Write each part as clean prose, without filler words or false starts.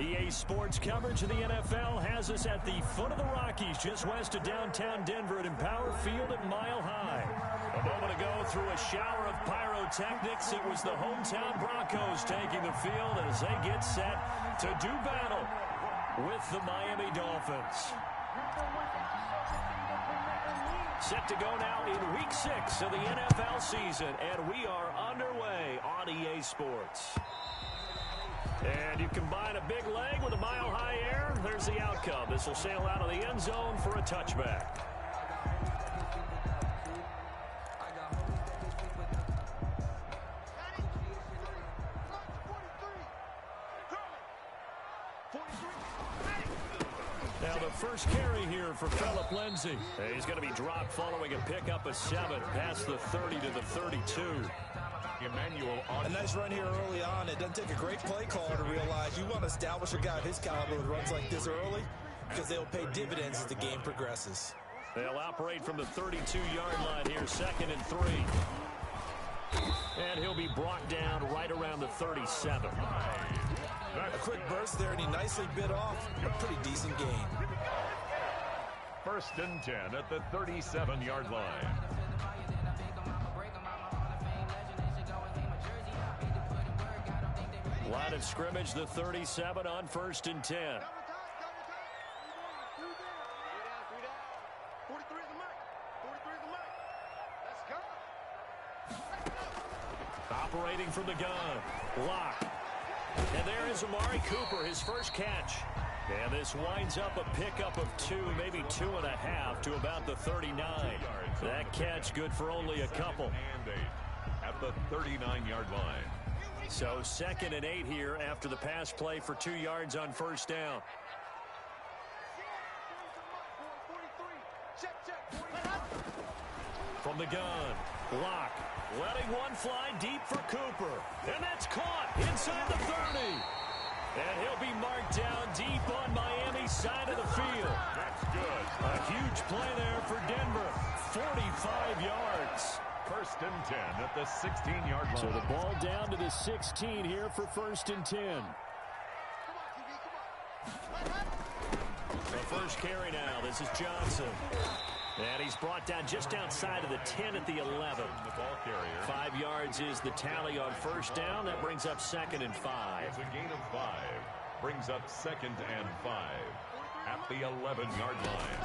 EA Sports coverage of the NFL has us at the foot of the Rockies, just west of downtown Denver at Empower Field at Mile High. A moment ago, through a shower of pyrotechnics, it was the hometown Broncos taking the field as they get set to do battle with the Miami Dolphins. Set to go now in Week 6 of the NFL season, and we are underway on EA Sports. And you combine a big leg with a mile-high air, there's the outcome. This will sail out of the end zone for a touchback. Now the first carry here for Phillip Lindsay. He's going to be dropped following a pickup of 7 past the 30 to the 32. Emmanuel on a nice run here early on. It doesn't take a great play caller to realize you want to establish a guy of his caliber with runs like this early because they'll pay dividends as the game progresses. They'll operate from the 32-yard line here, 2nd and 3. And he'll be brought down right around the 37. A quick burst there, and he nicely bit off a pretty decent gain. 1st and 10 at the 37-yard line. Line of scrimmage, the 37 on 1st and 10. Operating from the gun. Lock. And there is Amari Cooper, his first catch. And this winds up a pickup of 2, maybe 2.5 to about the 39. That catch good for only a couple. And 8 at the 39-yard line. So 2nd and 8 here after the pass play for 2 yards on 1st down. From the gun, Lock, letting one fly deep for Cooper. And that's caught inside the 30. And he'll be marked down deep on Miami's side of the field. That's good. A huge play there for Denver. 45 yards. 1st and 10 at the 16-yard line. So the ball down to the 16 here for 1st and 10. The first carry now. This is Johnson. And he's brought down just outside of the 10 at the 11. The ball carrier. 5 yards is the tally on 1st down. That brings up 2nd and 5. It's a gain of 5. Brings up 2nd and 5 at the 11-yard line.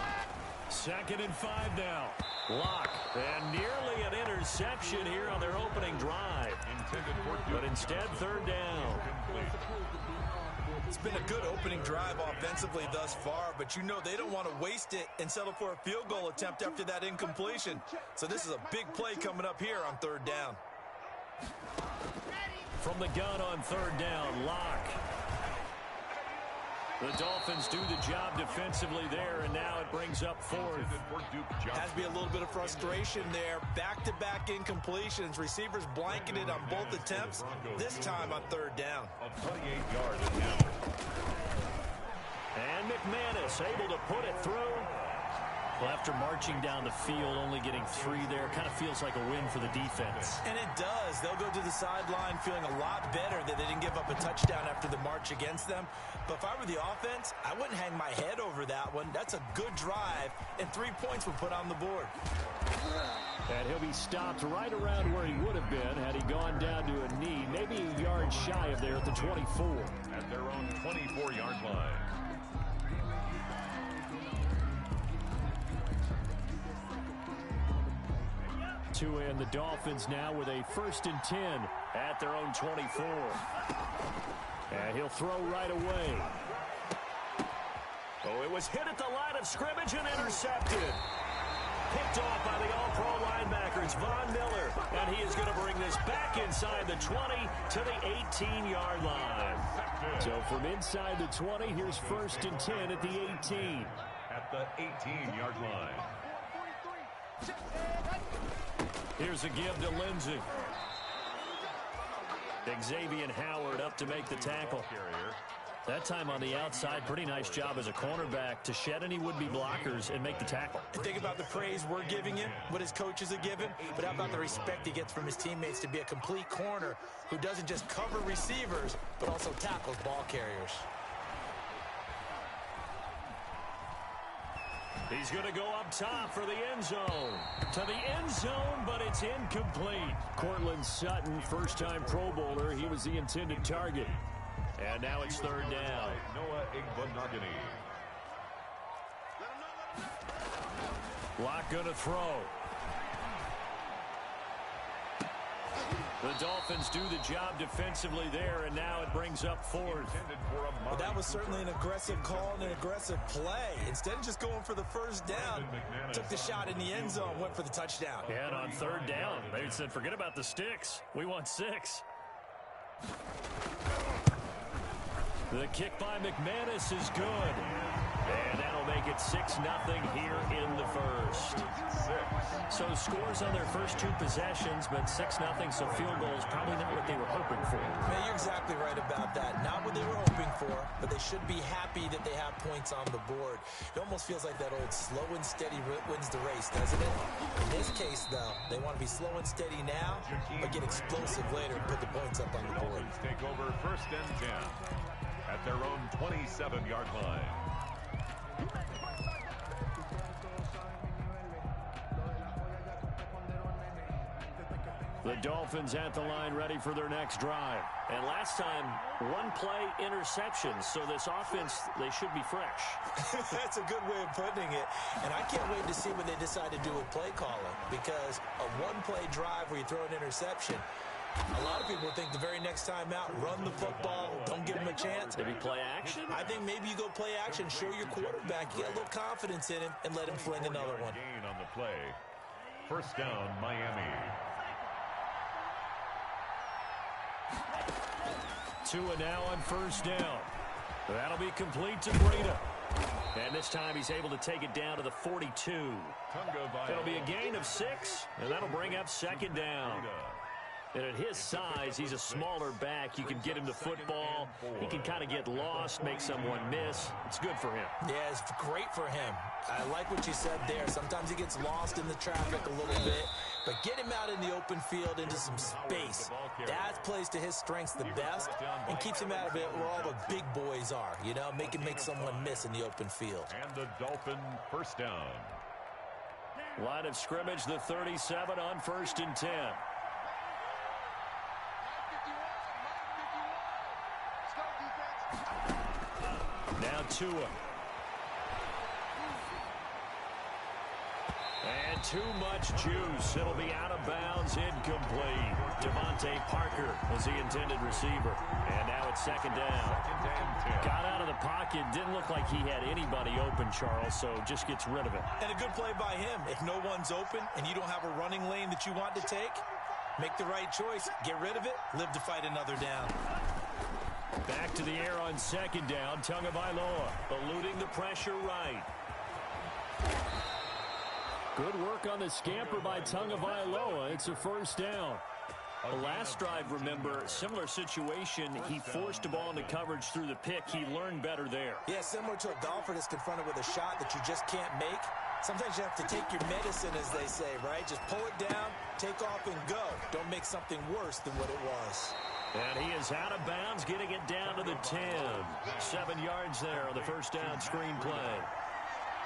2nd and 5 now. Lock. And nearly an interception here on their opening drive. Intended for but instead, 3rd down. Complete. It's been a good opening drive offensively thus far, but you know they don't want to waste it and settle for a field goal attempt after that incompletion. So this is a big play coming up here on 3rd down. From the gun on 3rd down, Lock. The Dolphins do the job defensively there, and now it brings up 4th. Has to be a little bit of frustration there. Back-to-back incompletions. Receivers blanketed on both attempts, this time on 3rd down. A 28-yard attempt. And McManus able to put it through. Well, after marching down the field, only getting 3 there, kind of feels like a win for the defense. And it does. They'll go to the sideline feeling a lot better that they didn't give up a touchdown after the march against them. But if I were the offense, I wouldn't hang my head over that one. That's a good drive, and 3 points were put on the board. And he'll be stopped right around where he would have been had he gone down to a knee, maybe a yard shy of there at the 24. At their own 24-yard line. To end the Dolphins now with a 1st and 10 at their own 24. And he'll throw right away. Oh, it was hit at the line of scrimmage and intercepted. Picked off by the all-pro linebackers, Von Miller. And he is going to bring this back inside the 20 to the 18-yard line. So from inside the 20, here's 1st and 10 at the 18. At the 18-yard line. Here's a give to Lindsay. Xavier Howard up to make the tackle. That time on the outside, pretty nice job as a cornerback to shed any would-be blockers and make the tackle. Think about the praise we're giving him, what his coaches are giving, but how about the respect he gets from his teammates to be a complete corner who doesn't just cover receivers, but also tackles ball carriers. He's going to go up top for the end zone. To the end zone, but it's incomplete. Cortland Sutton, first-time Pro Bowler. He was the intended target. And now it's third down. Noah Igbenogany. Lock going to throw. The Dolphins do the job defensively there, and now it brings up fourth. Well, that was certainly an aggressive call and an aggressive play. Instead of just going for the first down, took the shot in the end zone, went for the touchdown. And on third down, they said, forget about the sticks. We want 6. The kick by McManus is good. And that'll make it 6-0 here in the first. So scores on their first 2 possessions, but 6-0, so field goal is probably not what they were hoping for. Man, you're exactly right about that. Not what they were hoping for, but they should be happy that they have points on the board. It almost feels like that old slow and steady wins the race, doesn't it? In this case, though, they want to be slow and steady now, but get explosive later and put the points up on the board. Take over first and 10 at their own 27-yard line. The Dolphins at the line ready for their next drive. And last time, 1-play interception. So this offense, they should be fresh. That's a good way of putting it. And I can't wait to see what they decide to do with play calling. Because a 1-play drive where you throw an interception, a lot of people think the very next time out, run the football, don't give him a chance. Maybe play action? I think maybe you go play action, show your quarterback, you get a little confidence in him, and let him fling another one. Gain on the play. First down, Miami. Tua now on first down. That'll be complete to Breida. And this time he's able to take it down to the 42. It'll be a gain of 6, and that'll bring up second down. And at his size, he's a smaller back. You can get him the football. He can kind of get lost, make someone miss. It's good for him. Yeah, it's great for him. I like what you said there. Sometimes he gets lost in the traffic a little bit, but get him out in the open field into some space. That plays to his strengths the best and keeps him out of it where all the big boys are, you know, make him make someone miss in the open field. And the Dolphin first down. Line of scrimmage, the 37 on first and 10. Now Tua. And too much juice. It'll be out of bounds, incomplete. Devontae Parker was the intended receiver. And now it's second down. Got out of the pocket. Didn't look like he had anybody open, Charles, so just gets rid of it. And a good play by him. If no one's open and you don't have a running lane that you want to take, make the right choice. Get rid of it. Live to fight another down. Back to the air on second down. Tagovailoa eluding the pressure right. Good work on the scamper by Tagovailoa. It's a first down. The last drive, remember, similar situation. He forced a ball into coverage through the pick. He learned better there. Yeah, similar to a golfer that's confronted with a shot that you just can't make. Sometimes you have to take your medicine, as they say, right? Just pull it down, take off, and go. Don't make something worse than what it was. And he is out of bounds, getting it down to the 10. 7 yards there on the first down screen play.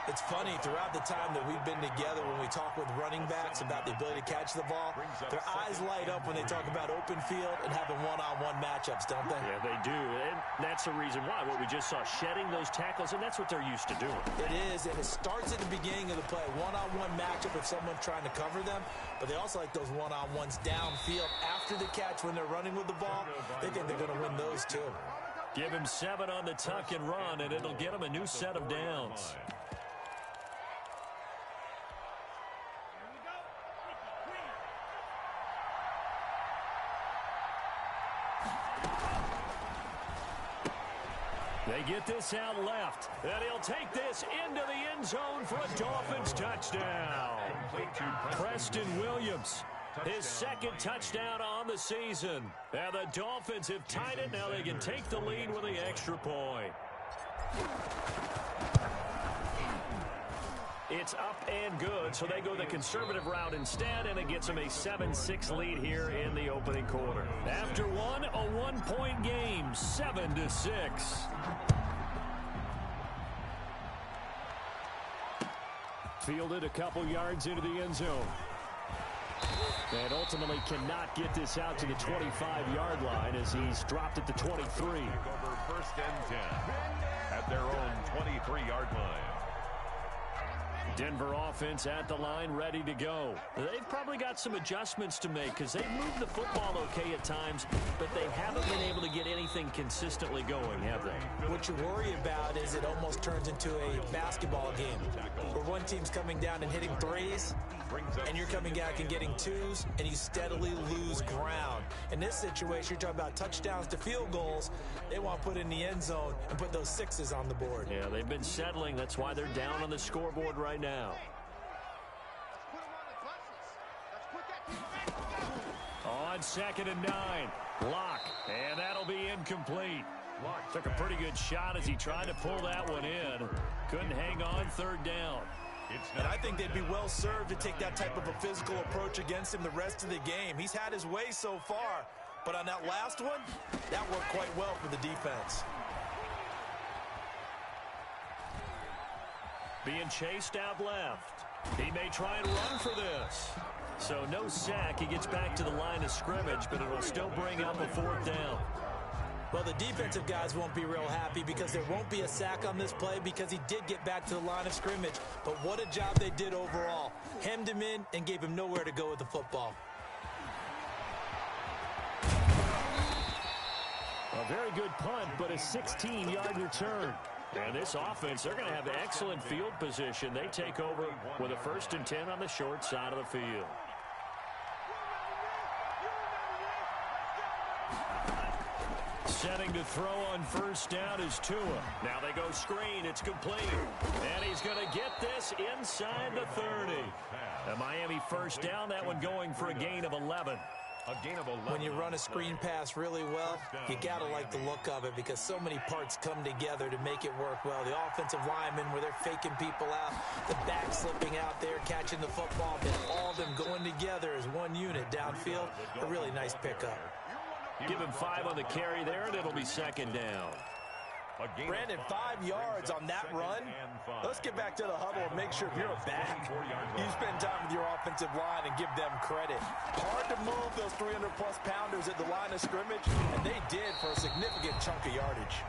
It's funny, throughout the time that we've been together, when we talk with running backs about the ability to catch the ball, their eyes light up when they talk about open field and having one-on-one matchups, don't they? Yeah, they do. And that's the reason why. What we just saw, shedding those tackles, and that's what they're used to doing. It is, and it starts at the beginning of the play. One-on-one matchup if someone's trying to cover them, but they also like those one-on-ones downfield after the catch when they're running with the ball. They think they're going to win those, too. Give him 7 on the tuck and run, and it'll get him a new set of downs. They get this out left, and he'll take this into the end zone for a Dolphins touchdown. Preston Williams, his second touchdown on the season. And the Dolphins have tied it. Now they can take the lead with the extra point. It's up and good, so they go the conservative route instead, and it gets them a 7-6 lead here in the opening quarter. After one, a one-point game, 7-6. Fielded a couple yards into the end zone. And ultimately cannot get this out to the 25-yard line as he's dropped at the 23. Over first and 10 at their own 23-yard line. Denver offense at the line, ready to go. They've probably got some adjustments to make because they've moved the football okay at times, but they haven't been able to get anything consistently going, have they? What you worry about is it almost turns into a basketball game where one team's coming down and hitting threes, and you're coming back and getting twos, and you steadily lose ground. In this situation, you're talking about touchdowns to field goals. They want to put in the end zone and put those sixes on the board. Yeah, they've been settling. That's why they're down on the scoreboard right now. On 2nd and 9, Lock, and that'll be incomplete. Took a pretty good shot as he tried to pull that one in. Couldn't hang on 3rd down. And I think they'd be well served to take that type of a physical approach against him the rest of the game. He's had his way so far, but on that last one, that worked quite well for the defense. Being chased out left. He may try and run for this. So no sack. He gets back to the line of scrimmage, but it'll still bring up a 4th down. Well, the defensive guys won't be real happy because there won't be a sack on this play because he did get back to the line of scrimmage. But what a job they did overall. Hemmed him in and gave him nowhere to go with the football. A very good punt, but a 16-yard return. And this offense, they're going to have excellent field position. They take over with a 1st and 10 on the short side of the field. Setting to throw on 1st down is Tua. Now they go screen. It's complete. And he's going to get this inside the 30. A Miami 1st down. That one going for a gain of 11. When you run a screen pass really well, you got to like the look of it because so many parts come together to make it work well. The offensive linemen, where they're faking people out, the back slipping out there, catching the football, and all of them going together as one unit downfield. A really nice pickup. Give him 5 on the carry there, and it'll be 2nd down. Brandon, 5 yards on that run. Let's get back to the huddle and make sure if you're a back, you spend time with your offensive line and give them credit. Hard to move those 300-plus pounders at the line of scrimmage, and they did for a significant chunk of yardage.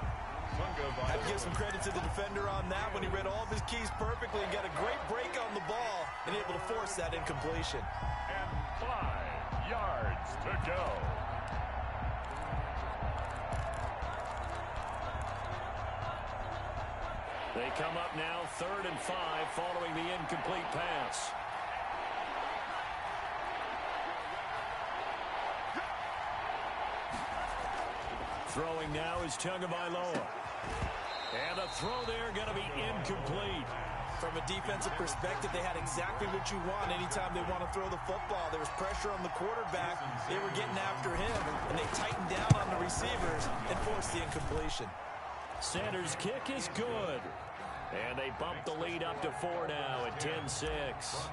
I have to give some credit to the defender on that when he read all of his keys perfectly and got a great break on the ball and able to force that incompletion. And 5 yards to go. They come up now 3rd and 5 following the incomplete pass. Throwing now is Tagovailoa. And a throw there going to be incomplete. From a defensive perspective, they had exactly what you want anytime they want to throw the football. There was pressure on the quarterback. They were getting after him, and they tightened down on the receivers and forced the incompletion. Sanders' kick is good. And they bump the lead up to 4 now at 10-6.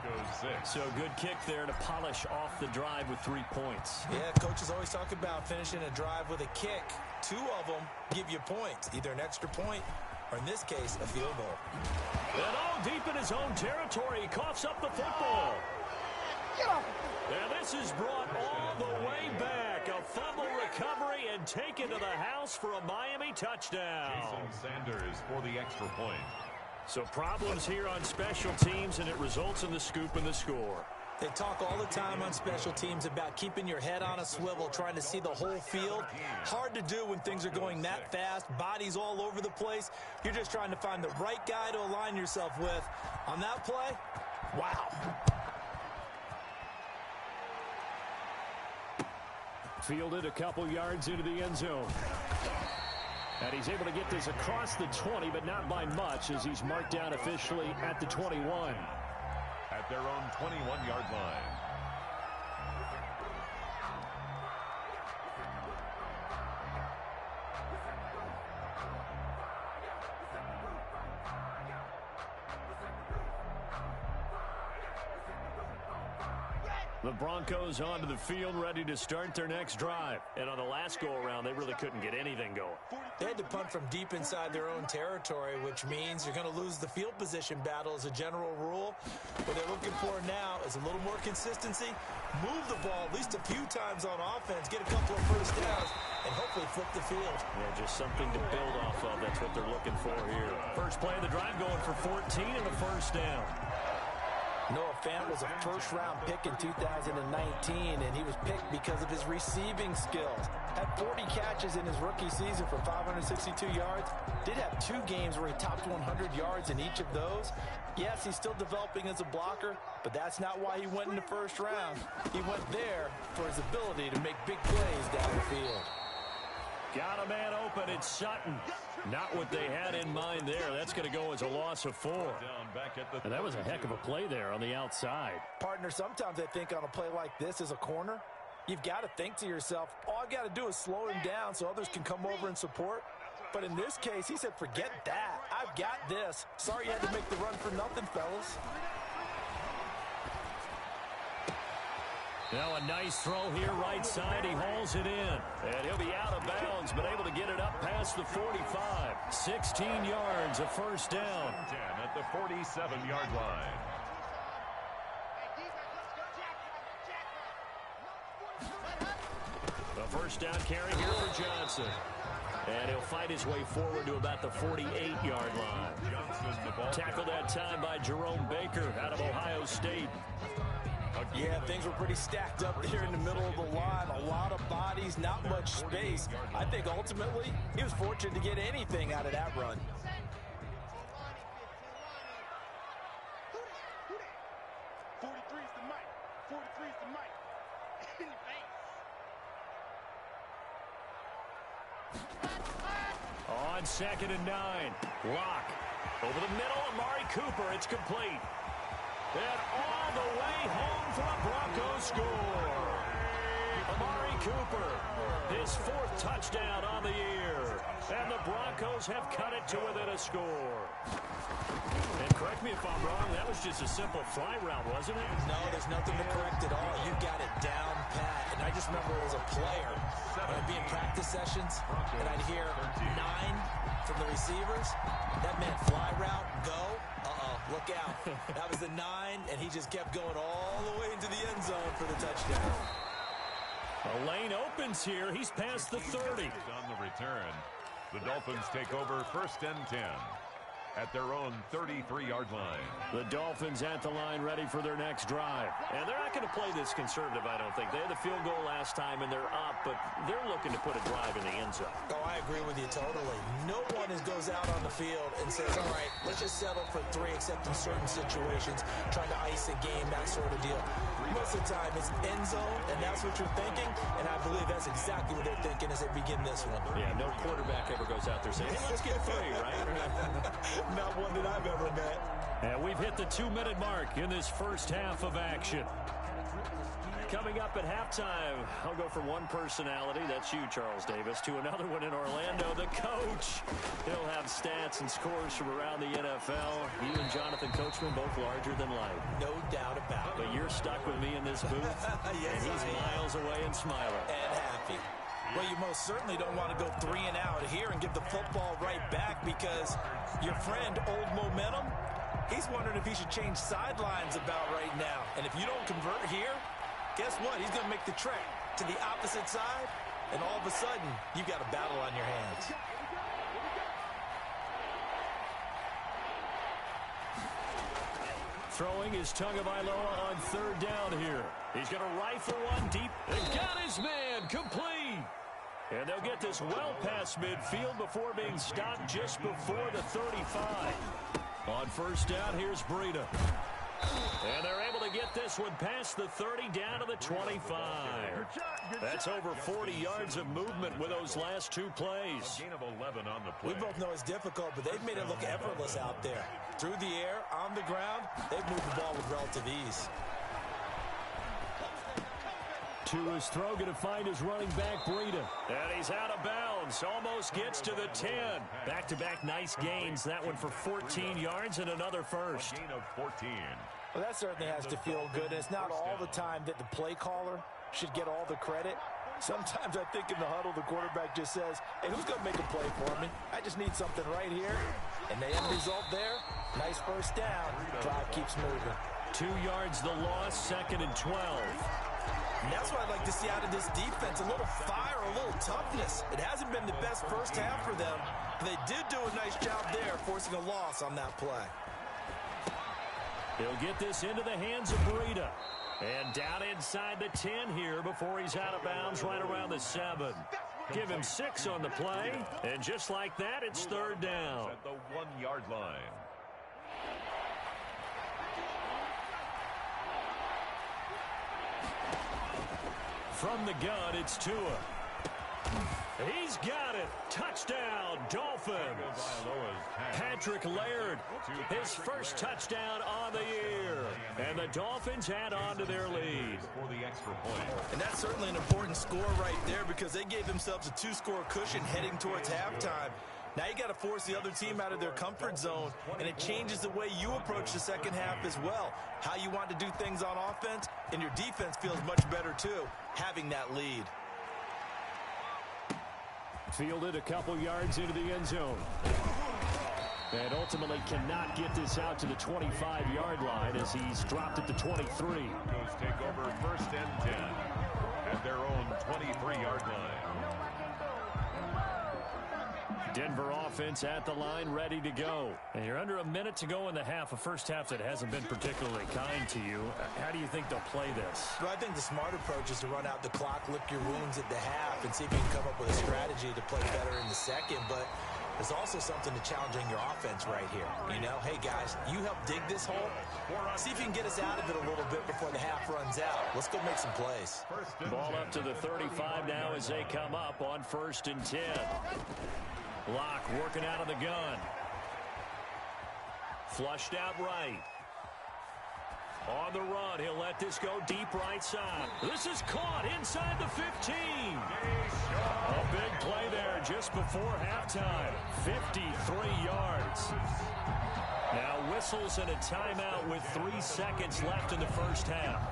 So good kick there to polish off the drive with 3 points. Yeah, coaches always talk about finishing a drive with a kick. 2 of them give you points, either an extra point or, in this case, a field goal. And all deep in his own territory, he coughs up the football. And this is brought all the way back. A fumble recovery and taken to the house for a Miami touchdown. Jason Sanders for the extra point. So problems here on special teams, and it results in the scoop and the score. They talk all the time on special teams about keeping your head on a swivel, trying to see the whole field. Hard to do when things are going that fast, bodies all over the place. You're just trying to find the right guy to align yourself with. On that play, wow. Fielded a couple yards into the end zone. And he's able to get this across the 20, but not by much, as he's marked down officially at the 21. At their own 21-yard line. The Broncos onto the field, ready to start their next drive. And on the last go-around, they really couldn't get anything going. They had to punt from deep inside their own territory, which means you're going to lose the field position battle as a general rule. What they're looking for now is a little more consistency, move the ball at least a few times on offense, get a couple of first downs, and hopefully flip the field. Yeah, just something to build off of. That's what they're looking for here. First play of the drive going for 14 and a first down. Noah Fant was a first-round pick in 2019, and he was picked because of his receiving skills. Had 40 catches in his rookie season for 562 yards. Did have 2 games where he topped 100 yards in each of those. Yes, he's still developing as a blocker, but that's not why he went in the first round. He went there for his ability to make big plays down the field. Got a man open. It's Sutton. Not what they had in mind there. That's going to go as a loss of 4. And that was a heck of a play there on the outside. Partner, sometimes I think on a play like this as a corner, you've got to think to yourself, all I've got to do is slow him down so others can come over and support. But in this case, he said, forget that. I've got this. Sorry you had to make the run for nothing, fellas. Now a nice throw here right side. He hauls it in. And he'll be out of bounds, but able to get it up past the 45. 16 yards, a first down. 10 at the 47-yard line. The first down carry here for Johnson. And he'll fight his way forward to about the 48-yard line. Tackled that time by Jerome Baker out of Ohio State. Yeah, things were pretty stacked up there in the middle of the line. A lot of bodies, not much space. I think ultimately he was fortunate to get anything out of that run. On 2nd and 9. Lock. Over the middle, Amari Cooper. It's complete. And all the way home for a Broncos score. Amari Cooper, his 4th touchdown on the year. And the Broncos have cut it to within a score. And correct me if I'm wrong, that was just a simple fly route, wasn't it? No, there's nothing to correct at all. You got it down pat. And I just remember as a player, I'd be in practice sessions, and I'd hear 9 from the receivers. That meant fly route, go. Look out. That was the 9, and he just kept going all the way into the end zone for the touchdown. A lane opens here. He's past the 30. On the return, the Dolphins take over 1st and 10 at their own 33-yard line. The Dolphins at the line ready for their next drive. And they're not going to play this conservative, I don't think. They had the field goal last time, and they're up, but they're looking to put a drive in the end zone. Oh, I agree with you totally. No one goes out on the field and says, all right, let's just settle for 3, except in certain situations, trying to ice a game, that sort of deal. Most of the time, it's end zone, and that's what you're thinking, and I believe that's exactly what they're thinking as they begin this one. Yeah, no quarterback ever goes out there saying, hey, let's get 3, right? Not one that I've ever met. And we've hit the 2-minute mark in this first half of action. Coming up at halftime, I'll go from one personality, that's you, Charles Davis, to another one in Orlando, the coach. He'll have stats and scores from around the NFL. You and Jonathan Coachman, both larger than life. No doubt about it. But you're stuck with me in this booth, yes, and he's miles away and smiling. And happy. Well, you most certainly don't want to go 3 and out here and give the football right back, because your friend, Old Momentum, he's wondering if he should change sidelines about right now. And if you don't convert here, guess what? He's going to make the trek to the opposite side, and all of a sudden, you've got a battle on your hands. Throwing is Tagovailoa on 3rd down here. He's going to rifle one deep and got his man complete. And they'll get this well past midfield before being stopped just before the 35. On 1st down, here's Breida. And they're able to get this one past the 30 down to the 25. That's over 40 yards of movement with those last 2 plays. A gain of 11 on the play. We both know it's difficult, but they've made it look effortless out there. Through the air, on the ground, they've moved the ball with relative ease. To his throw, going to find his running back, Breida. And he's out of bounds. Almost gets to the 10. Back-to-back nice gains. That one for 14 yards and another first. A gain of 14. Well, that certainly has to feel good, and it's not all the time that the play caller should get all the credit. Sometimes I think in the huddle, the quarterback just says, hey, who's going to make a play for me? I just need something right here. And the end result there, nice first down. Drive keeps moving. 2 yards the loss, 2nd and 12. And that's what I'd like to see out of this defense, a little fire, a little toughness. It hasn't been the best first half for them, but they did do a nice job there, forcing a loss on that play. He'll get this into the hands of Breida. And down inside the 10 here before he's out of bounds right around the 7. Give him 6 on the play, and just like that, it's 3rd down. At the 1-yard line. From the gun, it's Tua. He's got it. Touchdown, Dolphins. Patrick Laird, his first touchdown on the year. And the Dolphins add on to their lead. For the extra point. And that's certainly an important score right there because they gave themselves a 2-score cushion heading towards halftime. Now you got to force the other team out of their comfort zone, and it changes the way you approach the second half as well. How you want to do things on offense, and your defense feels much better too, having that lead. Fielded a couple yards into the end zone. And ultimately cannot get this out to the 25-yard line as he's dropped at the 23. Broncos take over 1st and 10 at their own 23-yard line. Denver offense at the line, ready to go. And you're under a minute to go in the half, a first half that hasn't been particularly kind to you. How do you think they'll play this? Well, I think the smart approach is to run out the clock, lick your wounds at the half, and see if you can come up with a strategy to play better in the second. But there's also something to challenging your offense right here. You know, hey, guys, you help dig this hole. See if you can get us out of it a little bit before the half runs out. Let's go make some plays. Ball up to the 35 now as they come up on 1st and 10. Locke working out of the gun. Flushed out right. On the run, he'll let this go deep right side. This is caught inside the 15. A big play there just before halftime. 53 yards. Now whistles and a timeout with 3 seconds left in the first half.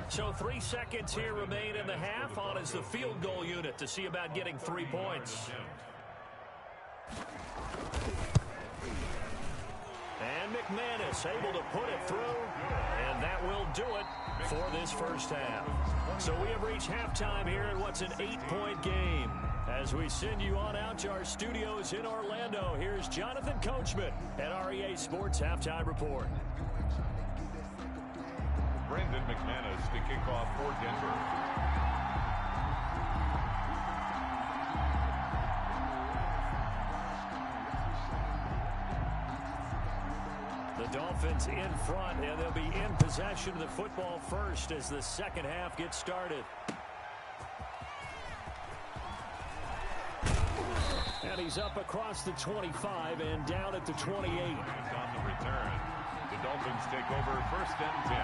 So 3 seconds here remain in the half. On is the field goal unit to see about getting 3 points. And McManus able to put it through. And that will do it for this first half. So we have reached halftime here in what's an 8-point game. As we send you on out to our studios in Orlando, here's Jonathan Coachman at REA Sports Halftime Report. Brandon McManus to kick off for Denver. The Dolphins in front, and they'll be in possession of the football first as the second half gets started. And he's up across the 25 and down at the 28. On the return, the Dolphins take over 1st and 10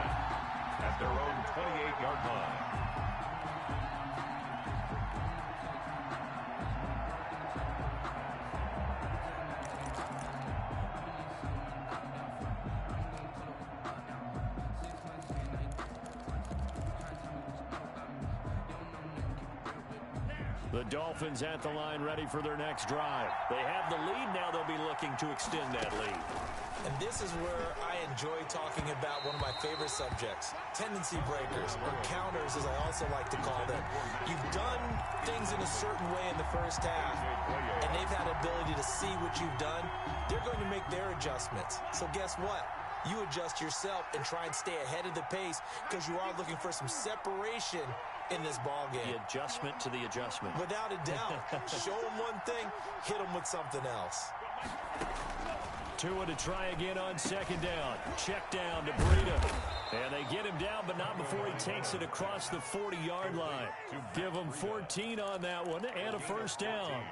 at their own 28-yard line. The Dolphins at the line ready for their next drive. They have the lead. Now they'll be looking to extend that lead. And this is where I enjoy talking about one of my favorite subjects, tendency breakers, or counters as I also like to call them. You've done things in a certain way in the first half, and they've had the ability to see what you've done. They're going to make their adjustments. So guess what? You adjust yourself and try and stay ahead of the pace because you are looking for some separation in this ball game. The adjustment to the adjustment. Without a doubt. Show them one thing, hit them with something else. Tua to try again on second down. Check down to Breida. And they get him down, but not before he takes it across the 40-yard line. Give him 14 on that one and a first down.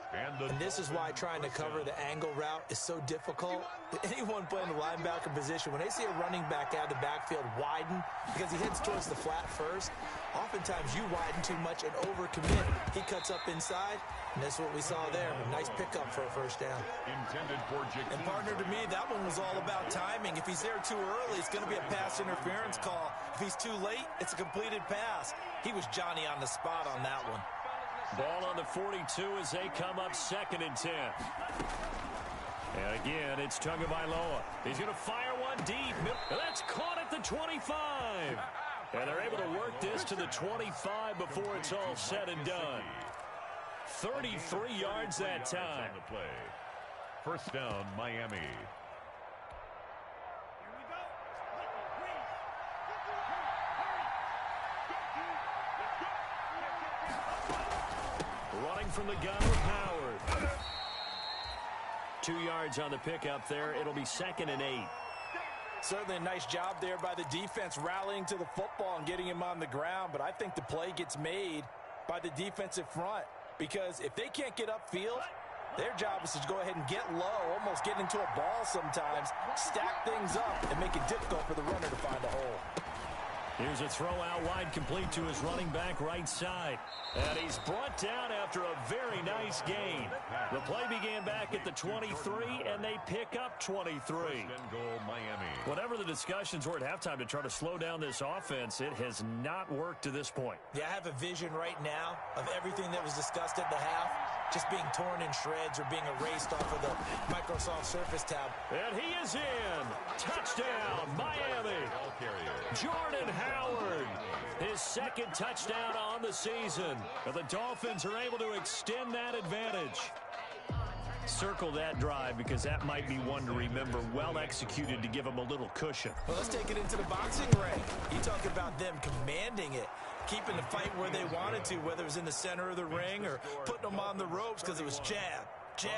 And this is why trying to cover the angle route is so difficult. Anyone playing the linebacker position, when they see a running back out of the backfield widen because he heads towards the flat first, oftentimes you widen too much and overcommit. He cuts up inside, and that's what we saw there. A nice pickup for a first down. And partner, to me, that one was all about timing. If he's there too early, it's going to be a pass interference call. If he's too late, it's a completed pass. He was Johnny on the spot on that one. Ball on the 42 as they come up 2nd and 10. And again, it's Tagovailoa. He's going to fire one deep. That's caught at the 25. And they're able to work this to the 25 before it's all said and done. 33 yards that time. First down, Miami. Running from the gun with Howard. 2 yards on the pickup there. It'll be 2nd and 8. Certainly a nice job there by the defense rallying to the football and getting him on the ground. But I think the play gets made by the defensive front. Because if they can't get upfield, their job is to go ahead and get low, almost get into a ball sometimes, stack things up, and make it difficult for the runner to find a hole. Here's a throw out wide, complete to his running back right side. And he's brought down after a very nice gain. The play began back at the 23, and they pick up 23. Whatever the discussions were at halftime to try to slow down this offense, it has not worked to this point. Yeah, I have a vision right now of everything that was discussed at the half just being torn in shreds or being erased off of the Microsoft Surface tab. And he is in. Touchdown, Miami. Jordan Howard, his 2nd touchdown on the season. But the Dolphins are able to extend that advantage. Circle that drive because that might be one to remember. Well executed to give them a little cushion. Well, let's take it into the boxing ring. You talk about them commanding it, keeping the fight where they wanted to, whether it was in the center of the ring or putting them on the ropes because it was jab, jab,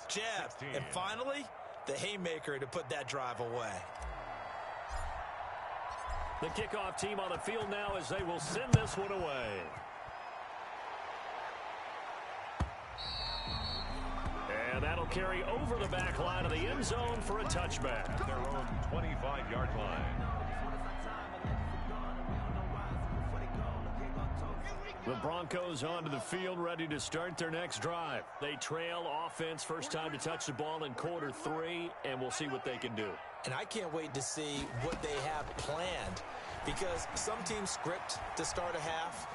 jab. And finally, the haymaker to put that drive away. The kickoff team on the field now as they will send this one away. And that'll carry over the back line of the end zone for a touchback. Their own 25-yard line. The Broncos onto the field, ready to start their next drive. They trail offense, first time to touch the ball in quarter 3, and we'll see what they can do. And I can't wait to see what they have planned, because some teams script to start a half.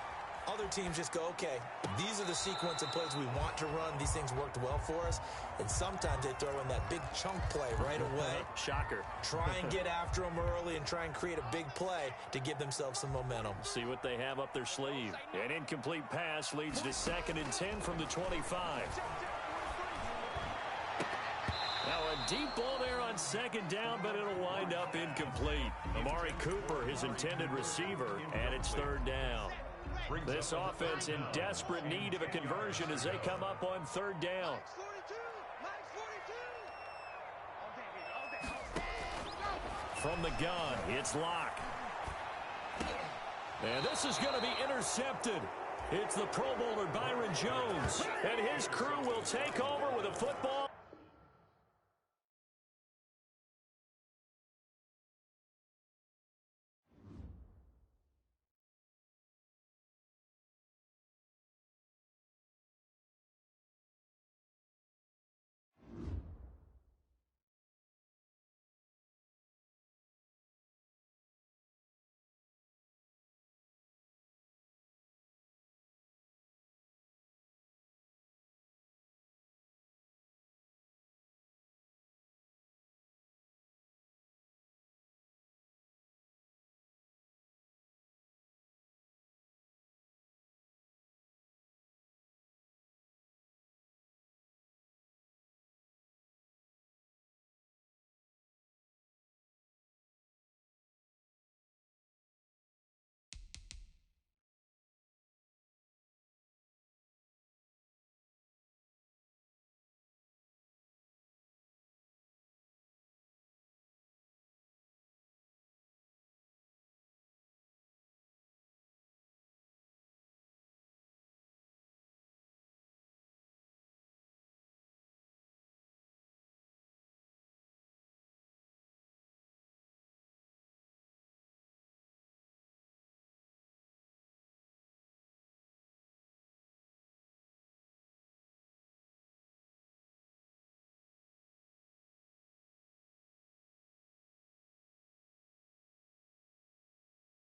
Other teams just go, okay, these are the sequence of plays we want to run. These things worked well for us. And sometimes they throw in that big chunk play right away. Shocker. Try and get after them early and try and create a big play to give themselves some momentum. See what they have up their sleeve. An incomplete pass leads to 2nd and 10 from the 25. Now a deep ball there on 2nd down, but it'll wind up incomplete. Amari Cooper, his intended receiver, and it's 3rd down. This offense in desperate need of a conversion as they come up on 3rd down. From the gun, it's Locke. And this is going to be intercepted. It's the Pro Bowler Byron Jones. And his crew will take over with a football